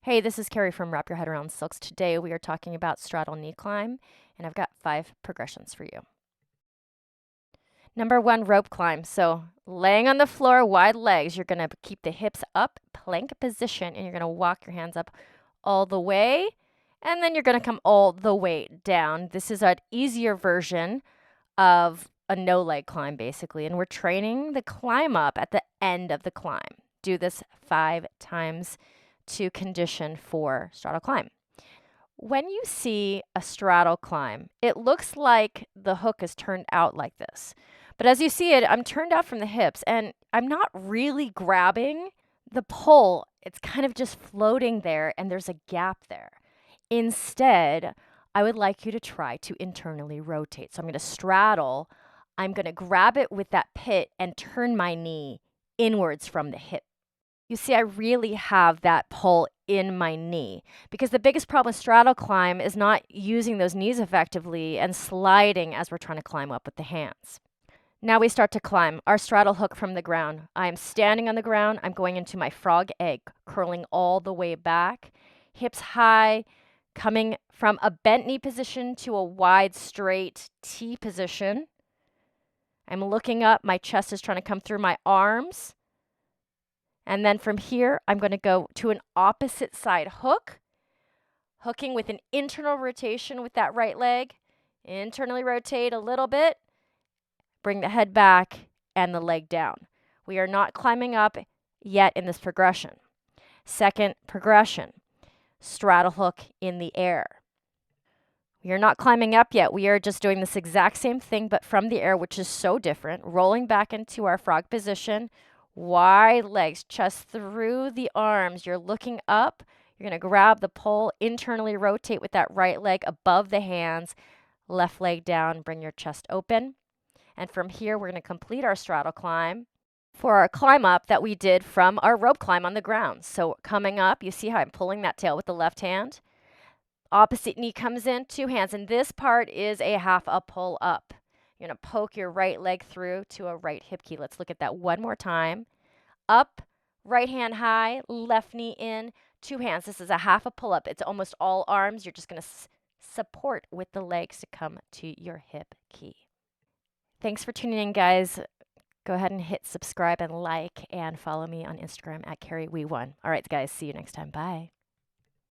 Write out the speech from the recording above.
Hey, this is Carrie from Wrap Your Head Around Silks. Today we are talking about straddle knee climb, and I've got 5 progressions for you. Number 1, rope climb. So laying on the floor, wide legs, you're going to keep the hips up, plank position, and you're going to walk your hands up all the way, and then you're going to come all the way down. This is an easier version of a no leg climb, basically, and we're training the climb up at the end of the climb. Do this 5 times to condition for straddle climb. When you see a straddle climb, it looks like the hook is turned out like this. But as you see it, I'm turned out from the hips and I'm not really grabbing the pole. It's kind of just floating there and there's a gap there. Instead, I would like you to try to internally rotate. So I'm going to straddle. I'm going to grab it with that pit and turn my knee inwards from the hip. You see, I really have that pull in my knee because the biggest problem with straddle climb is not using those knees effectively and sliding as we're trying to climb up with the hands. Now we start to climb our straddle hook from the ground. I'm standing on the ground. I'm going into my frog egg, curling all the way back, hips high, coming from a bent knee position to a wide straight T position. I'm looking up. My chest is trying to come through my arms. And then from here, I'm going to go to an opposite side hook, hooking with an internal rotation with that right leg. Internally rotate a little bit, bring the head back and the leg down. We are not climbing up yet in this progression. Second progression, straddle hook in the air. We are not climbing up yet. We are just doing this exact same thing, but from the air, which is so different. Rolling back into our frog position. Wide legs, chest through the arms. You're looking up. You're going to grab the pole, internally rotate with that right leg above the hands, left leg down, bring your chest open. And from here, we're going to complete our straddle climb for our climb up that we did from our rope climb on the ground. So coming up, you see how I'm pulling that tail with the left hand. Opposite knee comes in, 2 hands. And this part is a half a pull up. You're going to poke your right leg through to a right hip key. Let's look at that one more time. Up, right hand high, left knee in, 2 hands. This is a half a pull up. It's almost all arms. You're just going to support with the legs to come to your hip key. Thanks for tuning in, guys. Go ahead and hit subscribe and like and follow me on Instagram at CarrieWe1. All right, guys, see you next time. Bye.